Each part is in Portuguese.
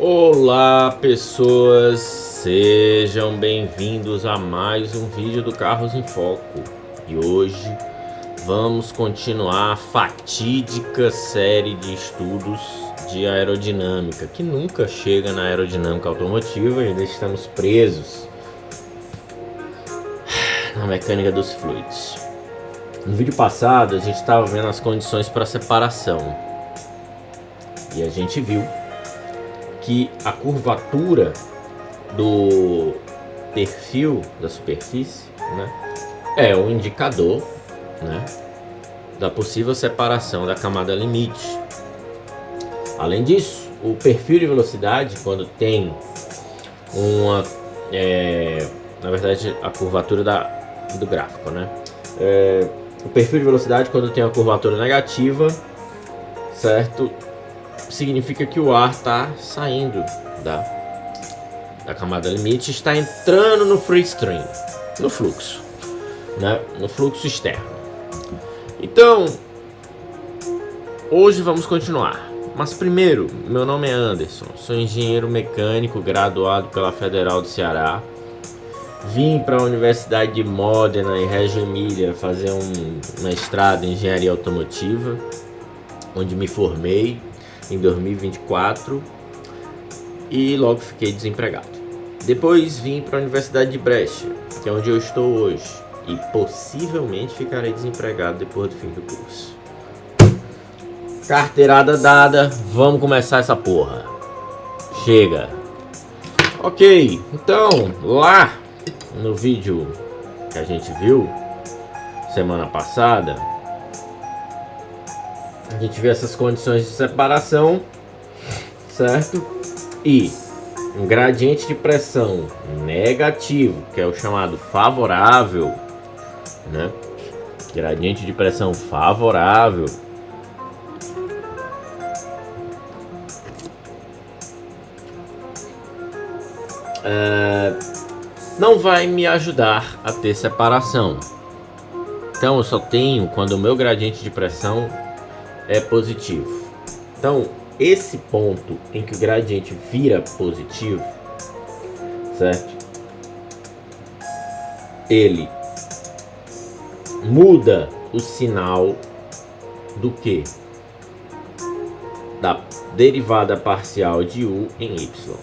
Olá pessoas, sejam bem-vindos a mais um vídeo do Carros em Foco. E hoje vamos continuar a fatídica série de estudos de aerodinâmica, que nunca chega na aerodinâmica automotiva e ainda estamos presos na mecânica dos fluidos. No vídeo passado a gente estava vendo as condições para separação e a gente viu que a curvatura do perfil da superfície, né, é um indicador, né, da possível separação da camada limite. Além disso, o perfil de velocidade, quando tem uma, na verdade, a curvatura do gráfico, né, o perfil de velocidade, quando tem uma curvatura negativa, certo? Significa que o ar está saindo da camada limite, está entrando no free stream, no fluxo, né? No fluxo externo. Então, hoje vamos continuar. Mas primeiro, meu nome é Anderson, sou engenheiro mecânico graduado pela Federal do Ceará. Vim para a Universidade de Modena, em Reggio Emília, fazer um mestrado em engenharia automotiva, onde me formei em 2024 e logo fiquei desempregado. Depois vim para a Universidade de Brescia, que é onde eu estou hoje, e possivelmente ficarei desempregado depois do fim do curso. Carteirada dada, vamos começar essa porra. Chega. Ok, então lá no vídeo que a gente viu semana passada, a gente vê essas condições de separação, certo? E um gradiente de pressão negativo, que é o chamado favorável, né? Gradiente de pressão favorável não vai me ajudar a ter separação. Então eu só tenho quando o meu gradiente de pressão é positivo. Então, esse ponto em que o gradiente vira positivo, certo? Ele muda o sinal do quê? Da derivada parcial de U em Y,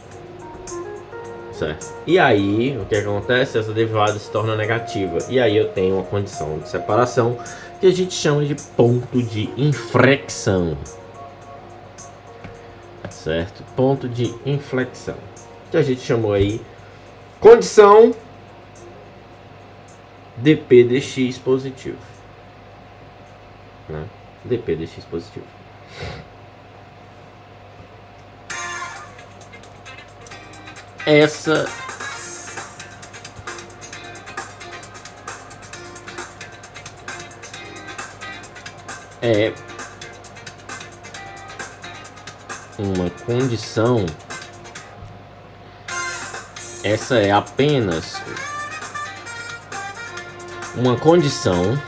certo? E aí, o que acontece? Essa derivada se torna negativa. E aí eu tenho uma condição de separação que a gente chama de ponto de inflexão, certo? Ponto de inflexão, que a gente chamou aí condição dp dx positivo, né? dp dx positivo. Essa é uma condição, essa é apenas uma condição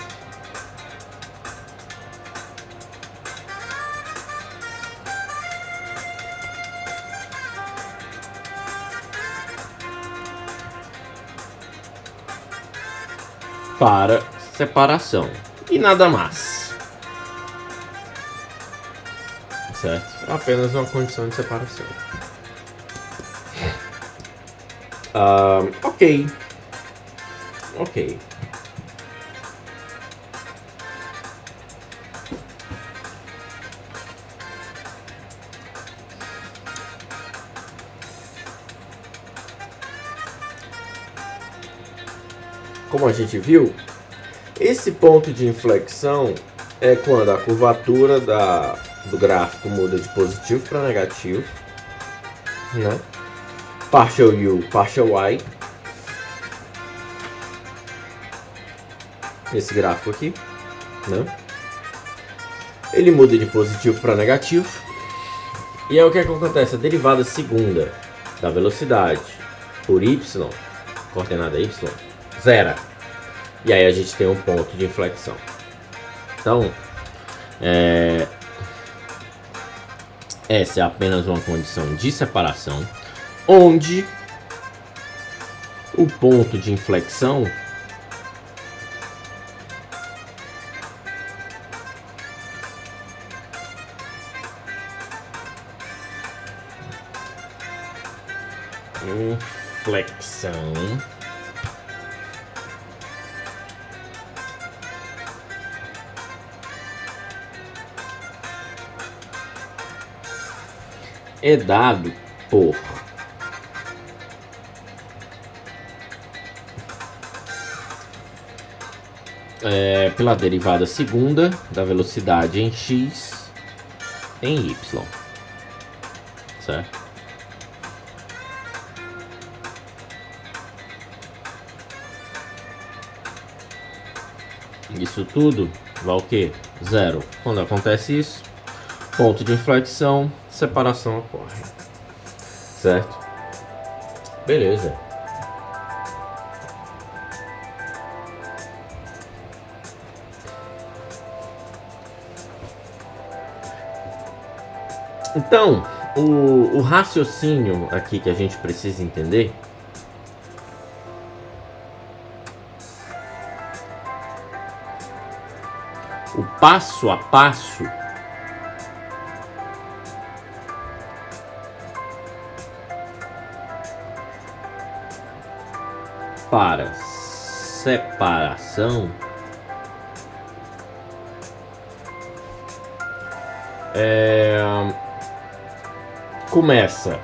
para separação e nada mais, certo? Apenas uma condição de separação. Ok. Como a gente viu, esse ponto de inflexão é quando a curvatura do gráfico muda de positivo para negativo, né? Partial U, partial Y. Esse gráfico aqui, né? Ele muda de positivo para negativo. E aí o que acontece? A derivada segunda da velocidade por Y, coordenada Y, zera. E aí a gente tem um ponto de inflexão. Então, essa é apenas uma condição de separação, onde o ponto de inflexão é dado por pela derivada segunda da velocidade em x em y, certo? Isso tudo vai o quê? Zero. Quando acontece isso, ponto de inflexão, separação ocorre, certo? Beleza. Então, o raciocínio aqui que a gente precisa entender o passo a passo para separação começa.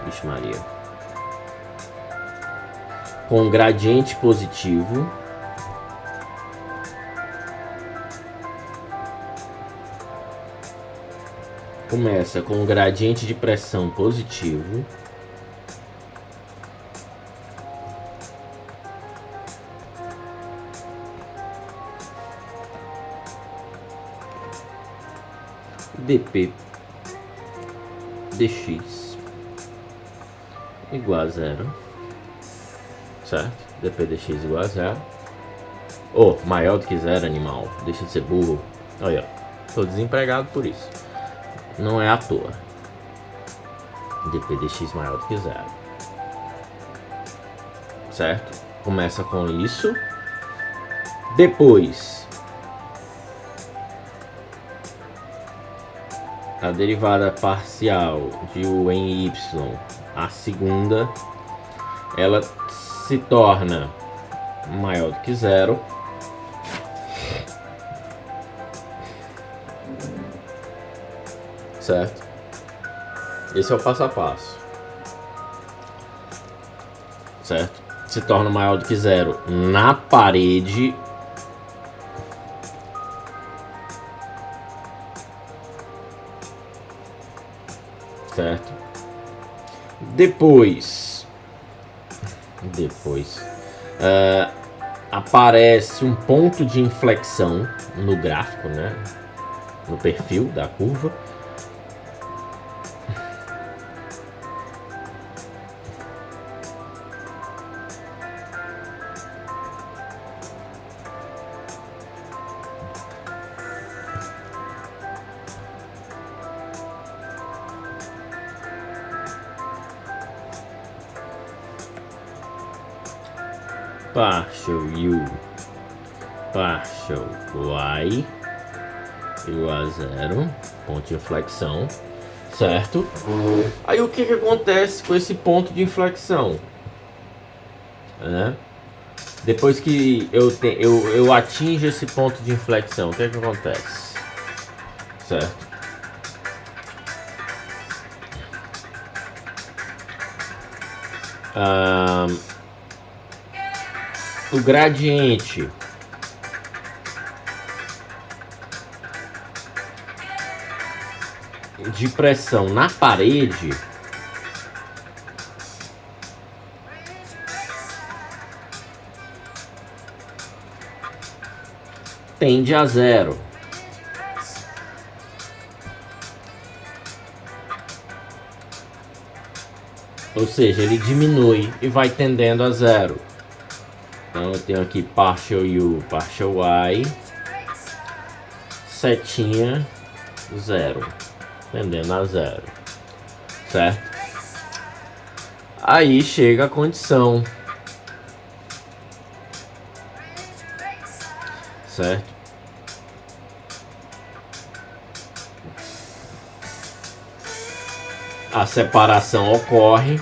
Vixe Maria. Com gradiente positivo. Começa com um gradiente de pressão positivo. dp dx igual a zero, certo? dp dx igual a zero. Ou maior do que zero, animal. Deixa de ser burro. Olha, tô desempregado por isso. Não é à toa. dp dx maior do que zero, certo? Começa com isso. Depois a derivada parcial de u em y, a segunda, ela se torna maior do que zero. Certo? Esse é o passo a passo. Certo? Se torna maior do que zero na parede. Certo? Depois aparece um ponto de inflexão no gráfico, né? No perfil da curva. Partial u partial y igual a zero, ponto de inflexão, certo? Aí o que acontece com esse ponto de inflexão? Depois que eu atinjo esse ponto de inflexão, o que acontece? Certo? O gradiente de pressão na parede tende a zero. Ou seja, ele diminui e vai tendendo a zero. Então eu tenho aqui partial u, partial y, setinha 0, tendendo a 0, certo? Aí chega a condição, certo? A separação ocorre,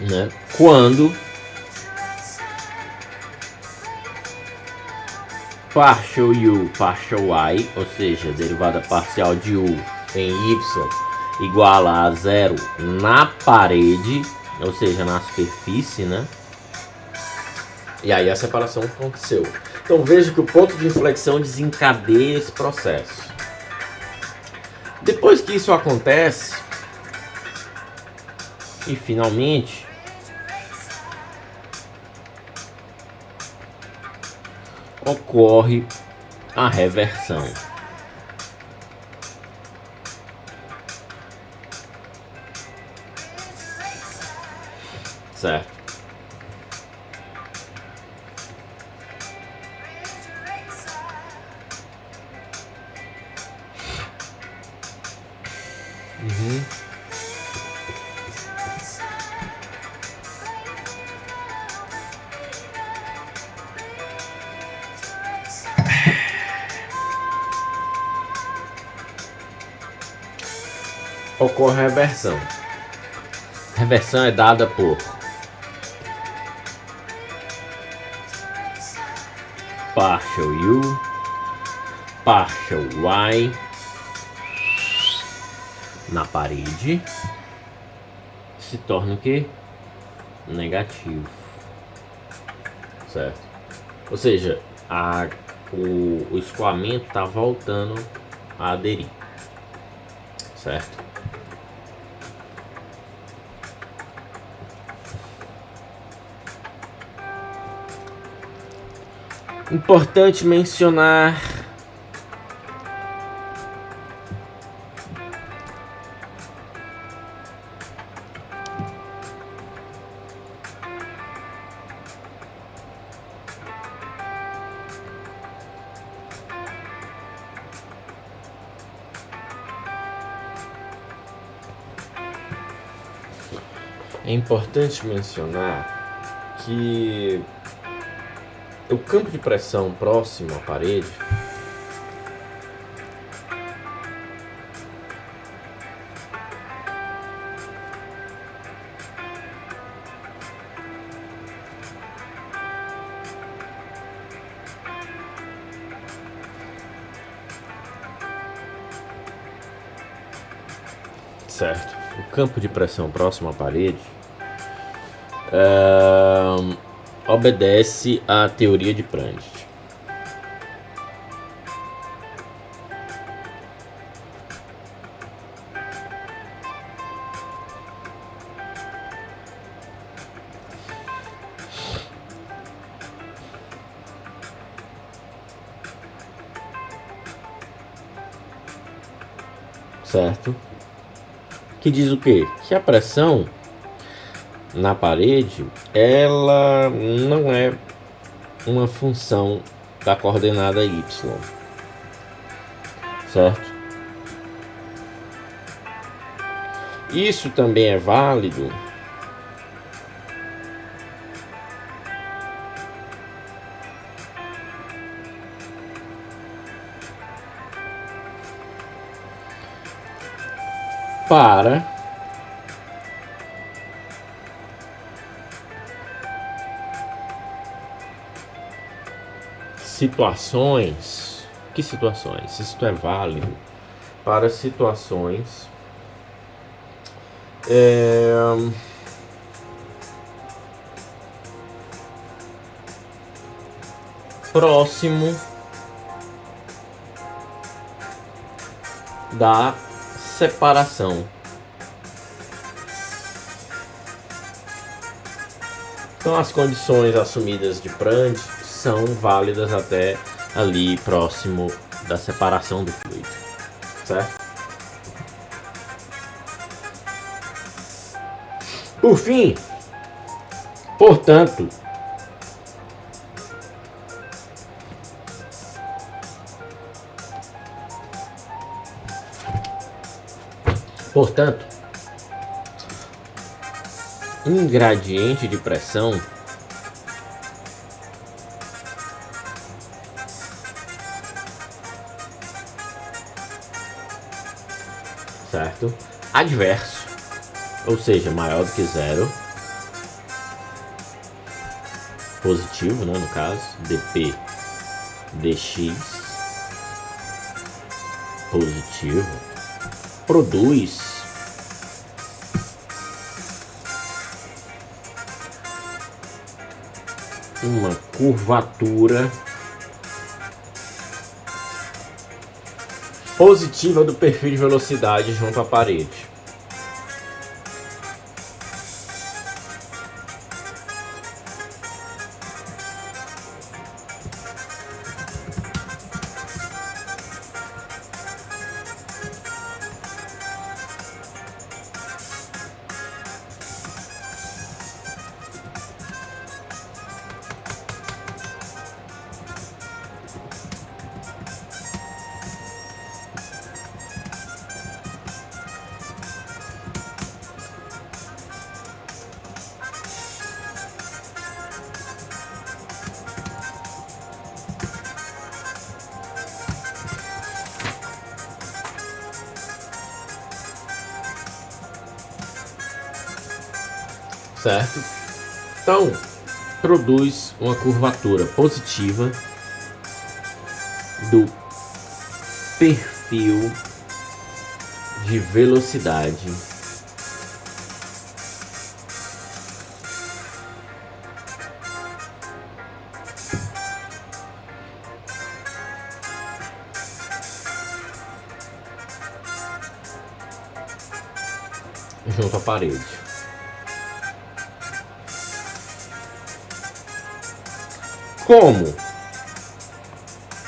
né, quando partial u, partial y, ou seja, derivada parcial de u em y iguala a 0 na parede, ou seja, na superfície, né? E aí a separação aconteceu. Então veja que o ponto de inflexão desencadeia esse processo. Depois que isso acontece, e finalmente ocorre a reversão. Certo? Ocorre a reversão. A reversão é dada por partial u, partial y na parede se torna o que? Negativo, certo? Ou seja, o escoamento está voltando a aderir, certo? Importante mencionar que o campo de pressão próximo à parede certo? O campo de pressão próximo à parede obedece à teoria de Prandtl. Certo? Que diz o quê? Que a pressão na parede, ela não é uma função da coordenada y, certo? Isso também é válido para situações. Que situações? Isto é válido para situações próximo da separação. Então as condições assumidas de Prandtl são válidas até ali próximo da separação do fluido, certo? Por fim, portanto, um gradiente de pressão certo? Adverso, ou seja, maior do que zero, positivo, né, no caso, dp dx positivo, produz uma curvatura positiva do perfil de velocidade junto à parede. Certo? Então, produz uma curvatura positiva do perfil de velocidade junto à parede. Como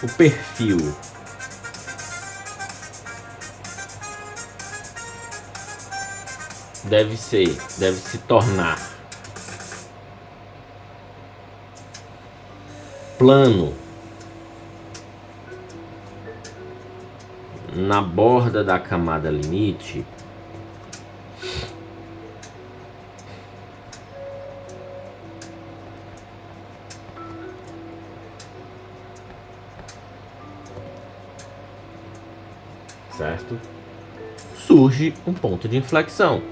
o perfil deve se tornar plano na borda da camada limite, certo? Surge um ponto de inflexão.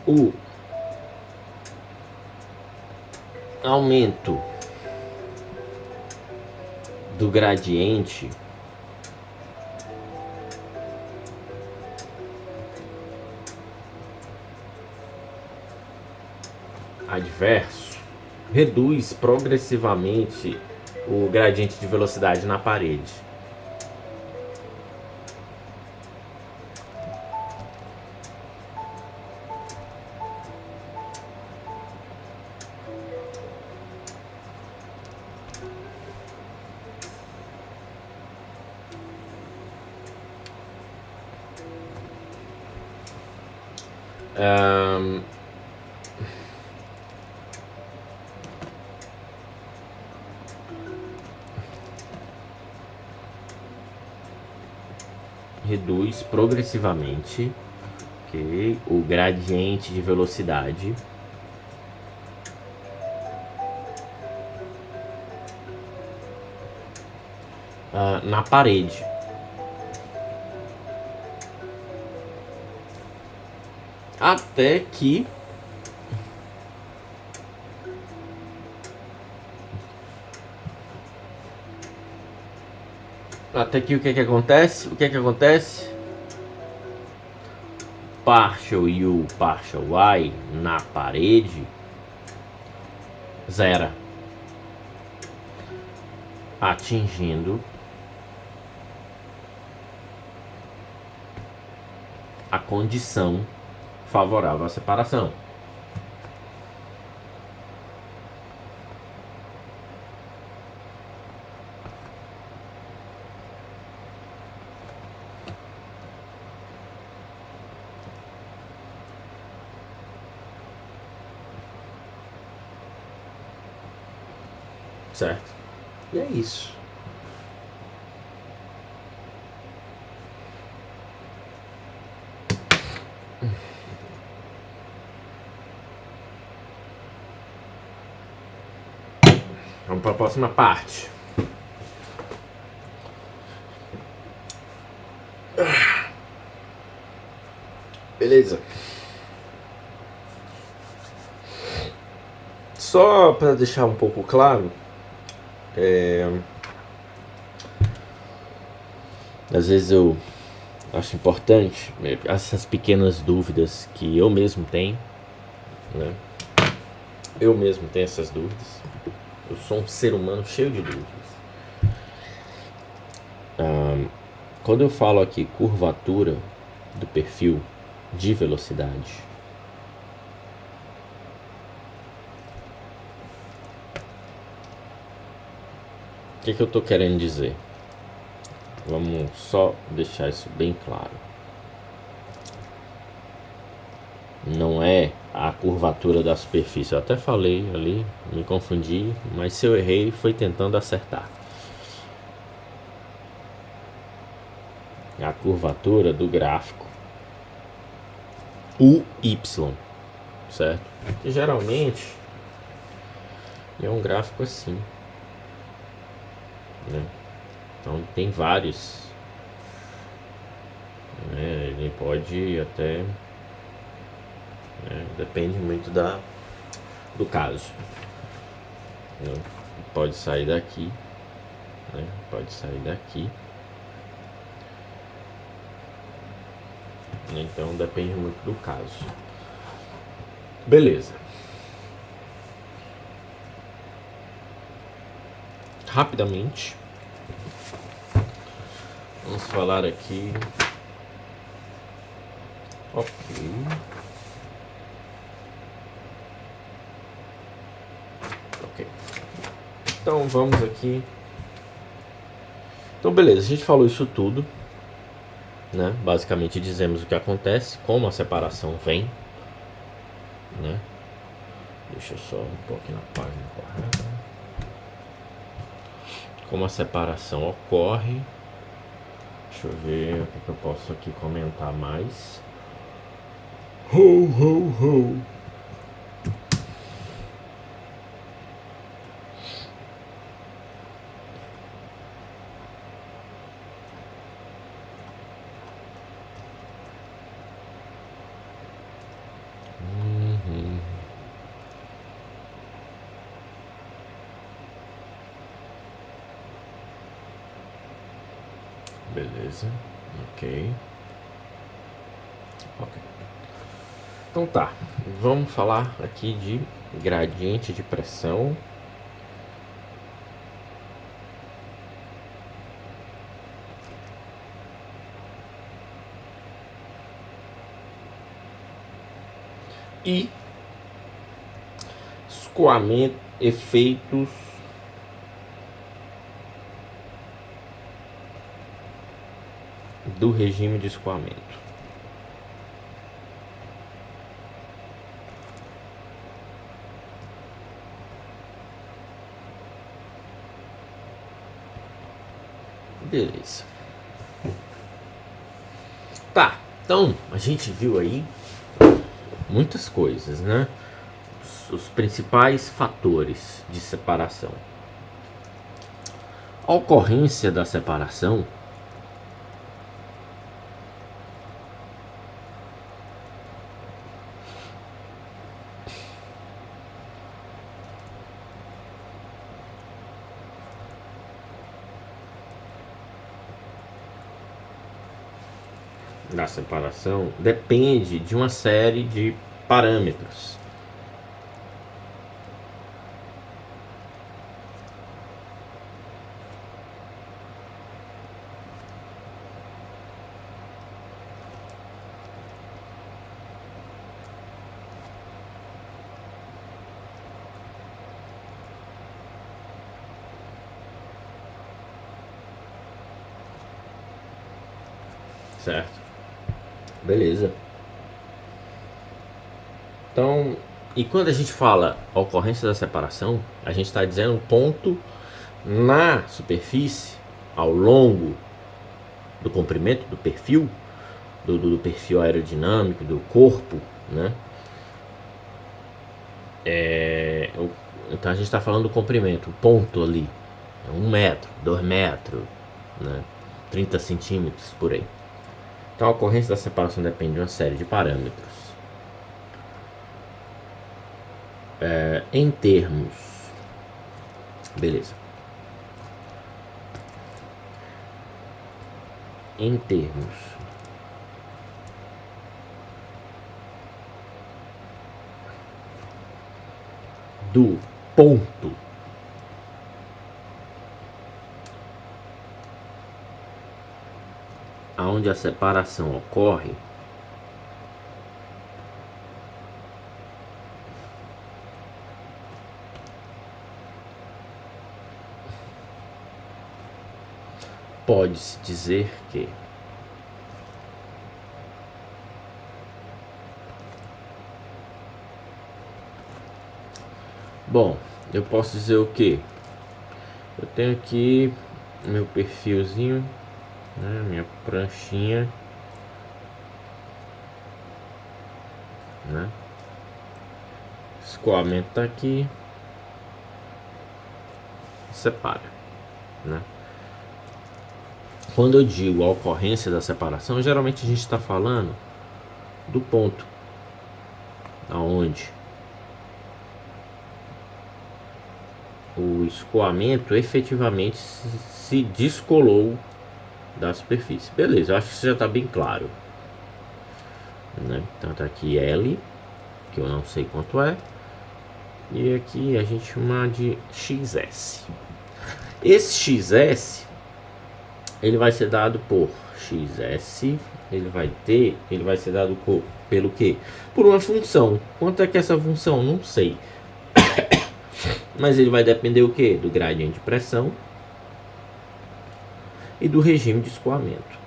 O aumento do gradiente adverso reduz progressivamente o gradiente de velocidade na parede. Reduz progressivamente, okay, o gradiente de velocidade na parede. Até que o que acontece? Partial U, partial Y na parede zera, atingindo a condição favorável à separação. Certo? E é isso. Vamos para a próxima parte. Beleza. Só para deixar um pouco claro, às vezes eu acho importante essas pequenas dúvidas que eu mesmo tenho, né? Eu mesmo tenho essas dúvidas. Eu sou um ser humano cheio de dúvidas. Quando eu falo aqui curvatura do perfil de velocidade, o que eu estou querendo dizer? Vamos só deixar isso bem claro. Não é a curvatura da superfície. Eu até falei ali, me confundi, mas se eu errei foi tentando acertar. É a curvatura do gráfico UY, certo? Que geralmente é um gráfico assim, né? Então tem vários, né? Ele pode até, né? Depende muito do caso, né? Pode sair daqui, né? Pode sair daqui, então depende muito do caso. Beleza. Rapidamente vamos falar aqui. Ok. Então vamos aqui. Então beleza, a gente falou isso tudo, né? Basicamente dizemos o que acontece, como a separação vem, né? Deixa eu só aqui na página correta. Como a separação ocorre. Deixa eu ver o que eu posso aqui comentar mais. Ho, ho, ho. Beleza, ok. Então tá, vamos falar aqui de gradiente de pressão. E escoamento, efeitos do regime de escoamento. Beleza. Tá, então a gente viu aí muitas coisas, né? Os principais fatores de separação. A ocorrência da separação depende de uma série de parâmetros. Certo? Beleza. Então, e quando a gente fala a ocorrência da separação, a gente está dizendo um ponto na superfície, ao longo do comprimento do perfil, do perfil aerodinâmico do corpo, né? Então a gente está falando do comprimento, o ponto ali, 1 metro, 2 metros, né? 30 centímetros por aí. Então a ocorrência da separação depende de uma série de parâmetros. Em termos, beleza. Em termos do ponto aonde a separação ocorre, pode-se dizer que eu posso dizer o que? Eu tenho aqui meu perfilzinho, né, minha pranchinha, né? Escoamento tá aqui, separa, né? Quando eu digo a ocorrência da separação, geralmente a gente está falando do ponto aonde o escoamento efetivamente se descolou da superfície. Beleza, eu acho que isso já está bem claro, né? Então tá aqui L, que eu não sei quanto é, e aqui a gente chama de XS. Esse XS ele vai ser dado por XS, ele vai ser dado pelo quê? Por uma função. Quanto é que essa função? Não sei. Mas ele vai depender o quê? Do gradiente de pressão e do regime de escoamento.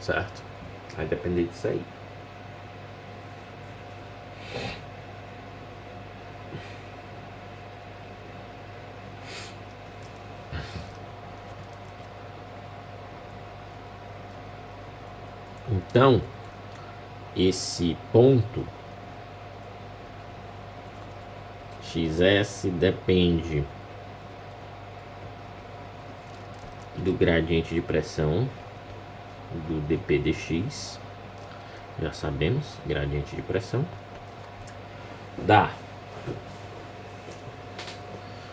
Certo? Vai depender disso aí. Então, esse ponto XS depende do gradiente de pressão, do dP dx, já sabemos, gradiente de pressão,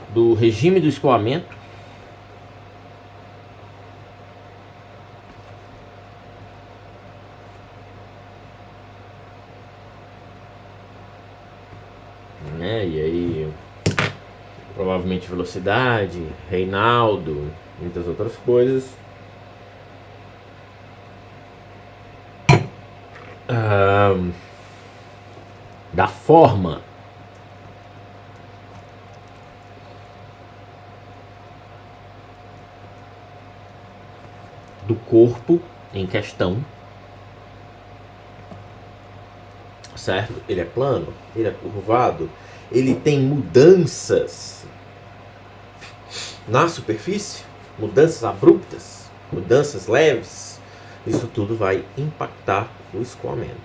do regime do escoamento, né? E aí provavelmente velocidade, Reinaldo, muitas outras coisas. Da forma do corpo em questão, certo? Ele é plano, ele é curvado, ele tem mudanças na superfície, mudanças abruptas, mudanças leves. Isso tudo vai impactar o escoamento,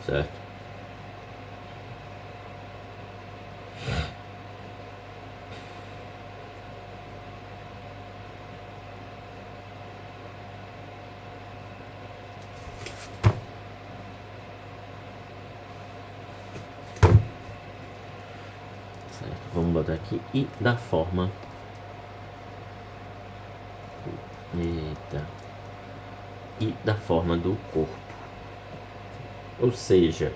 certo? Vamos botar aqui e da forma. Eita. E da forma do corpo. Ou seja,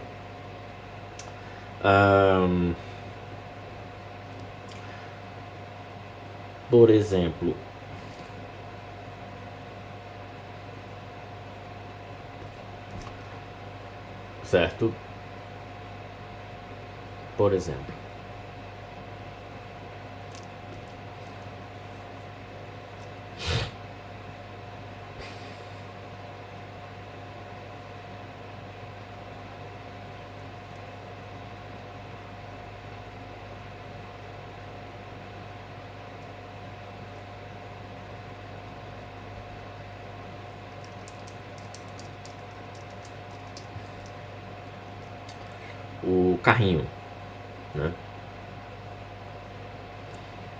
por exemplo, certo? Por exemplo, o carrinho, né?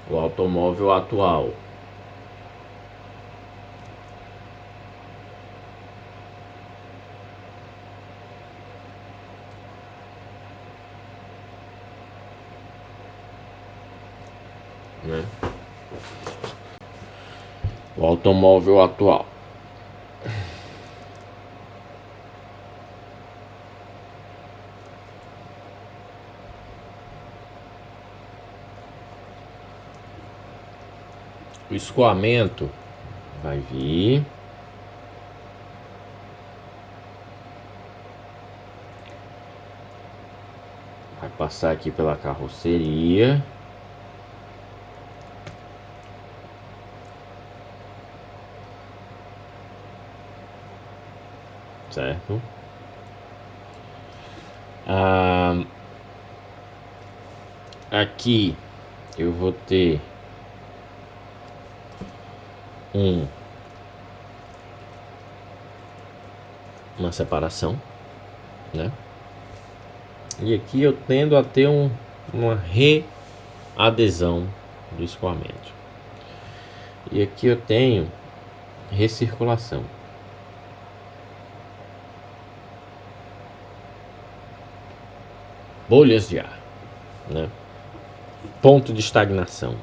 O automóvel atual. Né? O automóvel atual. O escoamento vai vir. Vai passar aqui pela carroceria. Certo? Aqui eu vou ter uma separação, né? E aqui eu tendo a ter uma readesão do escoamento. E aqui eu tenho recirculação. Bolhas de ar, né? Ponto de estagnação.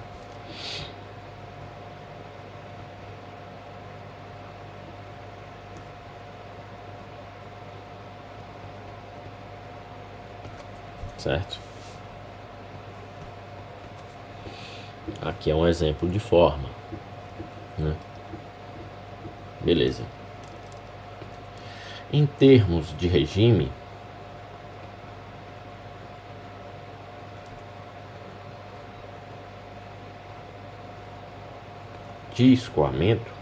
Certo? Aqui é um exemplo de forma, né? Beleza. Em termos de regime, de escoamento,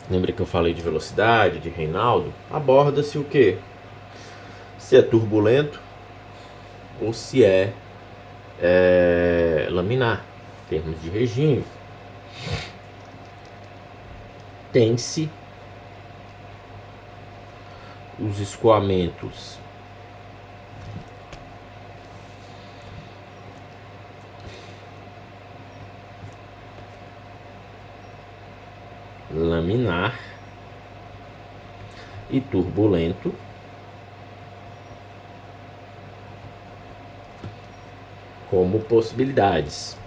lembra que eu falei de velocidade, de Reinaldo? Aborda-se o quê? Se é turbulento ou se é laminar. Em termos de regime, tem-se os escoamentos laminar e turbulento como possibilidades.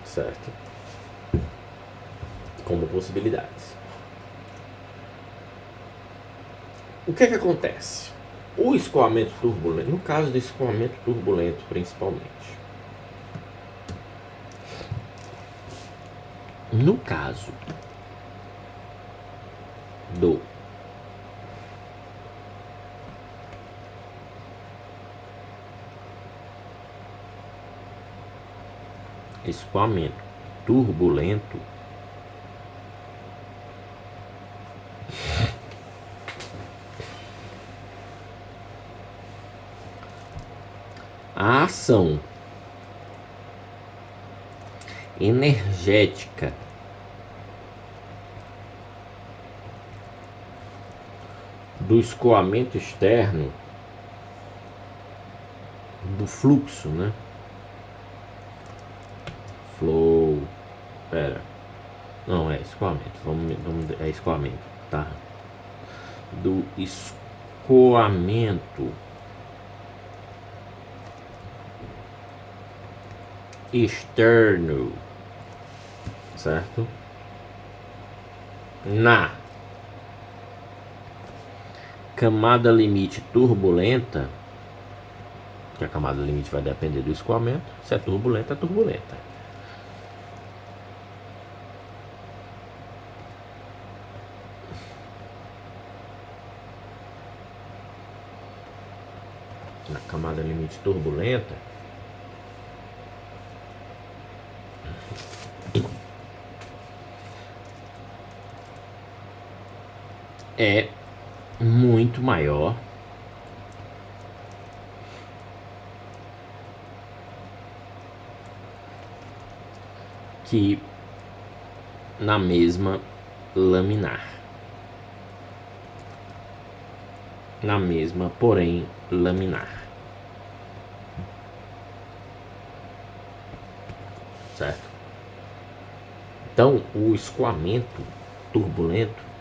Certo? Como possibilidades. O que é que acontece? O escoamento turbulento, no caso do escoamento turbulento principalmente, no caso do escoamento turbulento, a ação energética do escoamento externo, do fluxo, né? Flow. Não, é escoamento. É escoamento, tá? Do escoamento externo, certo? Na camada limite turbulenta, que a camada limite vai depender do escoamento, se é turbulenta, é turbulenta. Na camada limite turbulenta, é muito maior que na mesma laminar. Na mesma, porém, laminar. Certo? Então, o escoamento turbulento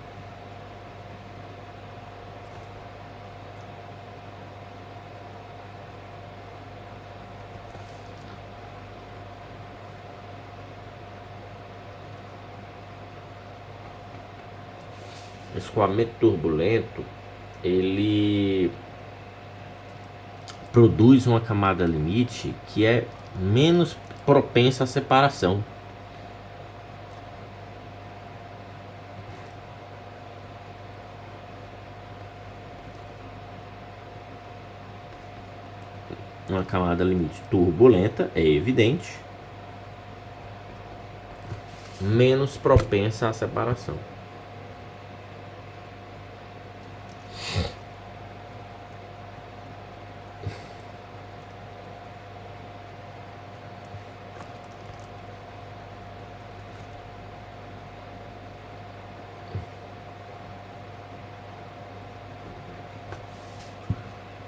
ele produz uma camada limite que é menos propensa à separação. Uma camada limite turbulenta, é evidente, menos propensa à separação.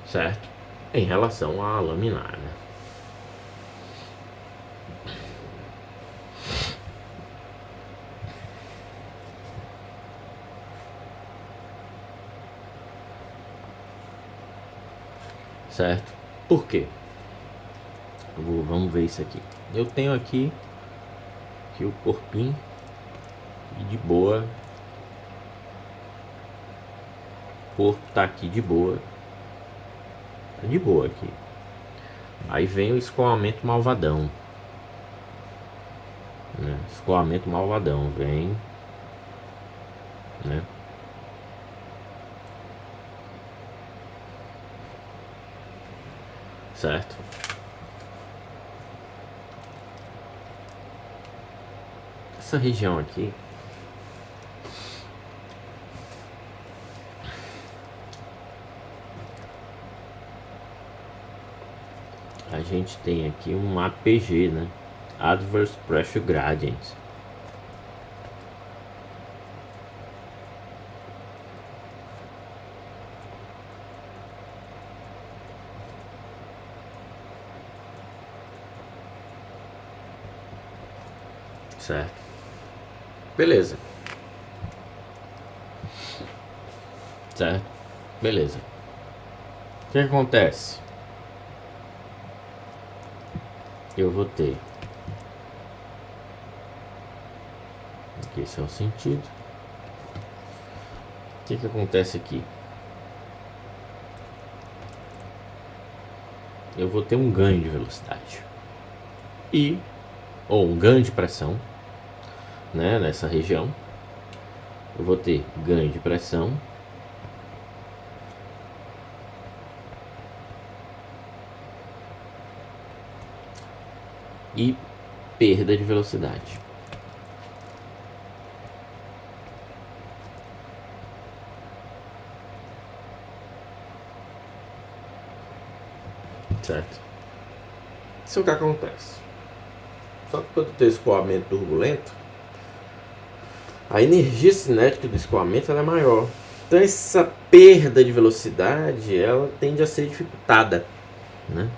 Certo? Em relação à laminar, né? Certo? Por quê? Vamos ver isso aqui. Eu tenho aqui o corpinho e de boa. O corpo tá aqui de boa. Tá de boa aqui. Aí vem o escoamento malvadão. Né? Escoamento malvadão. Vem. Né? Certo? Essa região aqui a gente tem aqui um APG, né? Adverse Pressure Gradient. Certo? Beleza. Certo? Beleza. O que acontece? Eu vou ter aqui, esse é o sentido. O que acontece aqui? Eu vou ter um ganho de velocidade ou um ganho de pressão, né, nessa região. Eu vou ter ganho de pressão e perda de velocidade. Certo? Isso é o que acontece. Só que quando tem escoamento turbulento, a energia cinética do escoamento ela é maior. Então essa perda de velocidade ela tende a ser dificultada, né?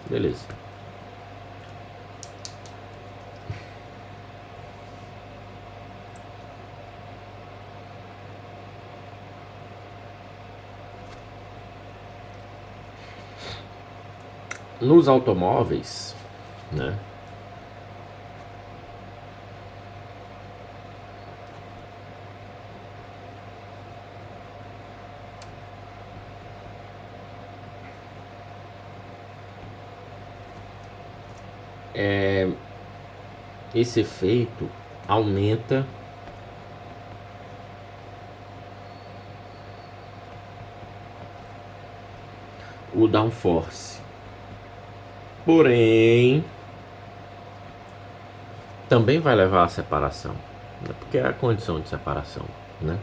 Beleza. nos automóveis, né? Esse efeito aumenta o downforce, porém também vai levar à separação, né? Porque é a condição de separação, né?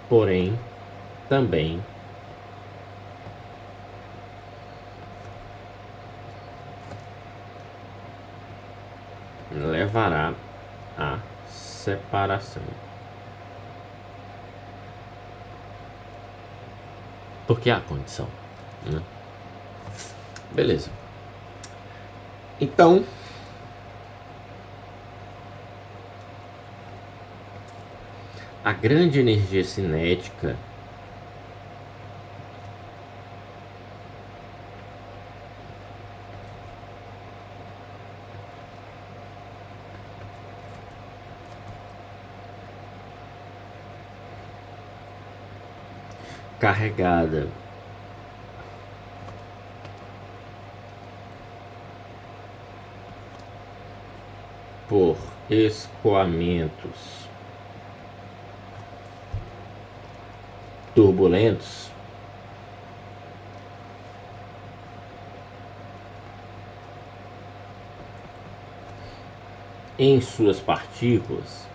Porém também levará à separação. Porque é a condição, né? Beleza. Então, a grande energia cinética carregada por escoamentos turbulentos em suas partículas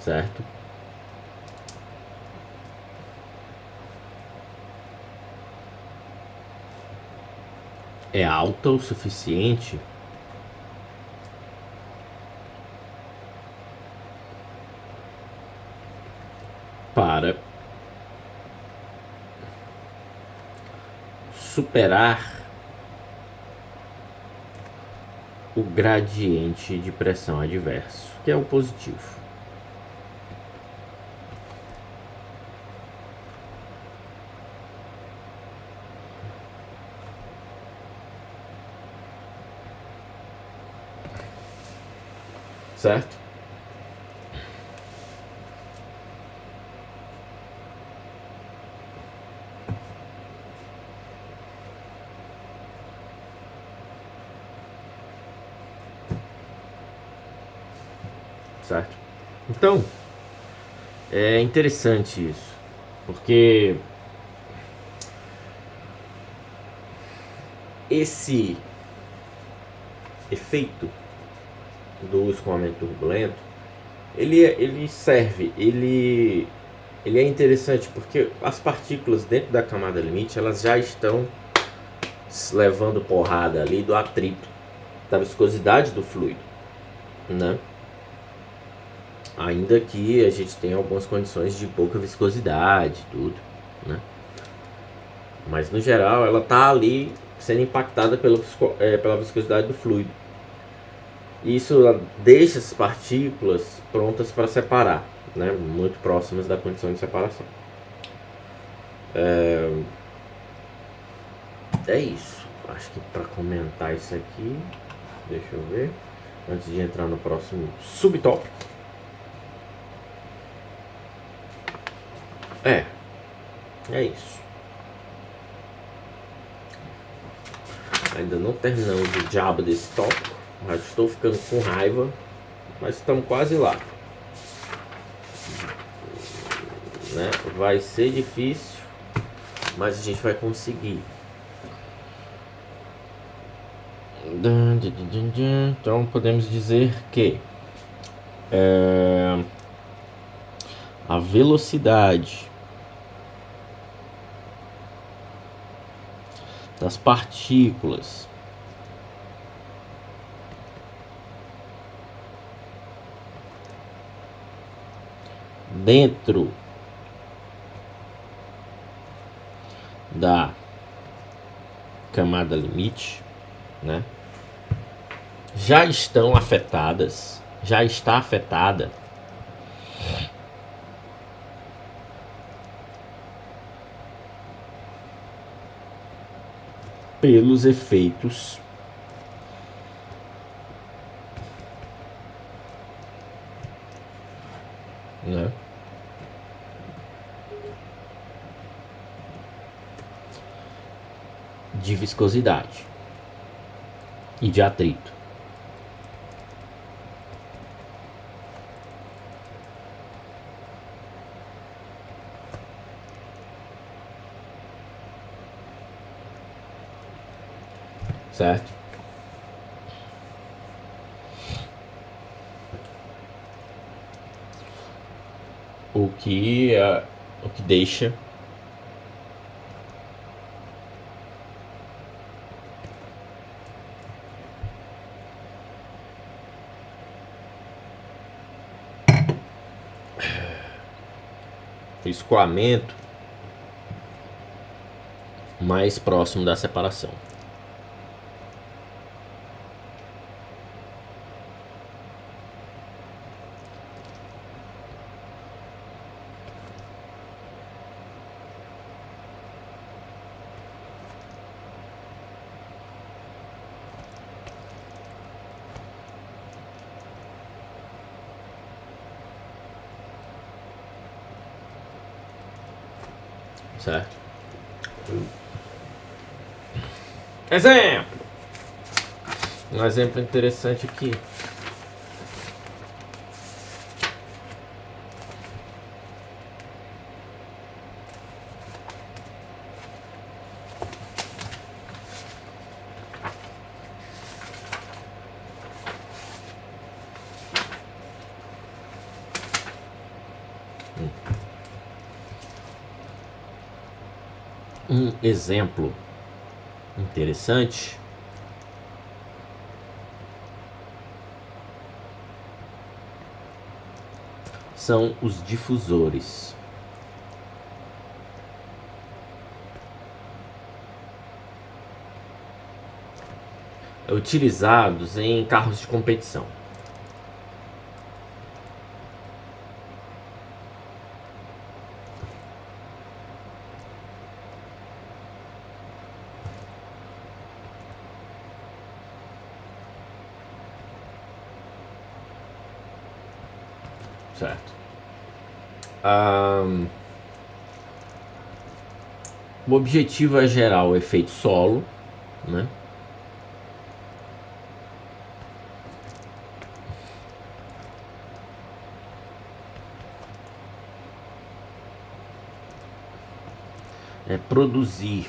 certo? É alta o suficiente para superar o gradiente de pressão adverso, que é o positivo. Certo? Certo? Então, é interessante isso, porque esse efeito do escoamento turbulento, ele serve, ele é interessante porque as partículas dentro da camada limite, elas já estão levando porrada ali do atrito, da viscosidade do fluido, né? Ainda que a gente tenha algumas condições de pouca viscosidade, tudo, né? Mas no geral ela tá ali sendo impactada pela viscosidade do fluido. Isso deixa as partículas prontas para separar, né? Muito próximas da condição de separação. É isso. Acho que para comentar isso aqui, deixa eu ver, antes de entrar no próximo subtópico. É isso. Ainda não terminamos o diabo desse tópico. Mas estou ficando com raiva. Mas estamos quase lá, né? Vai ser difícil, mas a gente vai conseguir. Então podemos dizer que a velocidade das partículas dentro da camada limite, né, já está afetada pelos efeitos né, de viscosidade e de atrito. Certo? O que deixa o escoamento mais próximo da separação. Certo? Exemplo! Um exemplo interessante aqui. Um exemplo interessante são os difusores. Utilizados em carros de competição. Certo. O objetivo é gerar o efeito solo, né? É produzir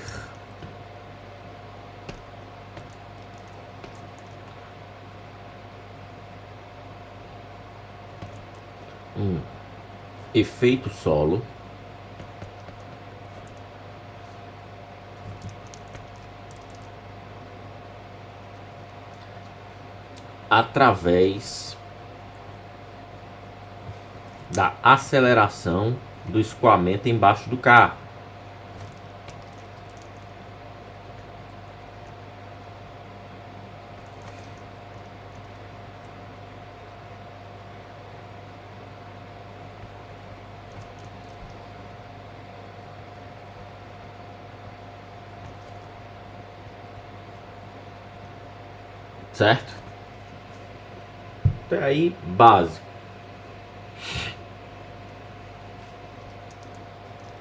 um efeito solo através da aceleração do escoamento embaixo do carro. Certo? Até aí, básico.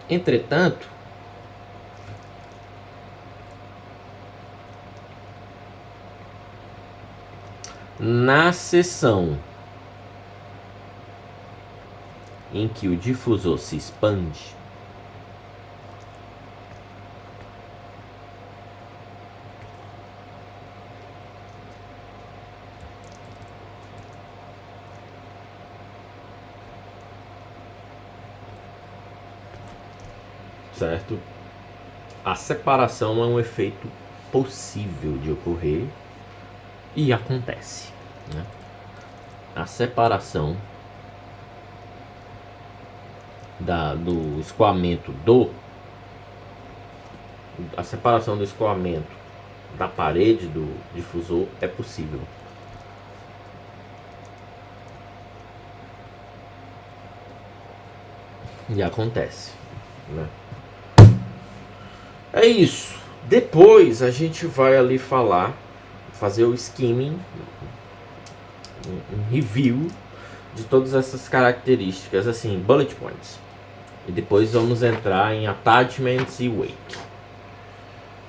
Entretanto, na seção em que o difusor se expande, certo? A separação é um efeito possível de ocorrer e acontece, né? A separação do escoamento do a separação do escoamento da parede do difusor é possível. E acontece, né? É isso. Depois a gente vai ali fazer o skimming, um review de todas essas características, assim, bullet points. E depois vamos entrar em attachments e wake,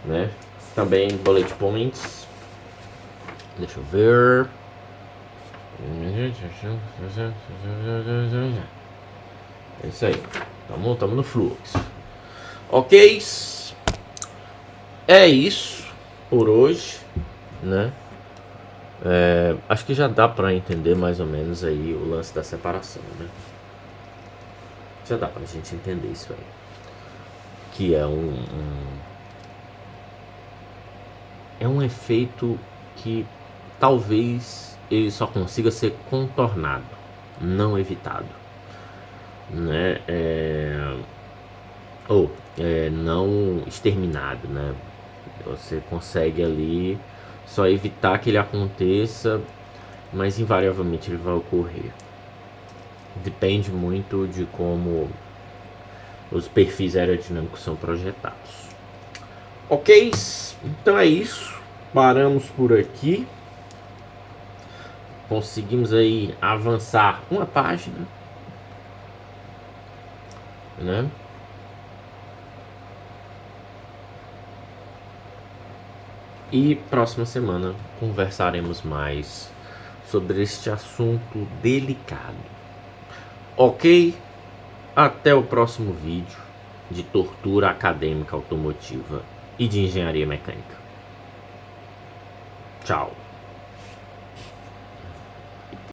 né? Também bullet points. Deixa eu ver. É isso aí. Tamo no fluxo. Ok. É isso por hoje, né? Acho que já dá pra entender mais ou menos aí o lance da separação, né? Já dá pra gente entender isso aí. Que é um efeito que talvez ele só consiga ser contornado, não evitado, né? Ou não exterminado, né? Você consegue ali só evitar que ele aconteça, mas invariavelmente ele vai ocorrer. Depende muito de como os perfis aerodinâmicos são projetados. Ok, então é isso. Paramos por aqui. Conseguimos aí avançar uma página, né? E próxima semana conversaremos mais sobre este assunto delicado. Ok? Até o próximo vídeo de tortura acadêmica automotiva e de engenharia mecânica. Tchau.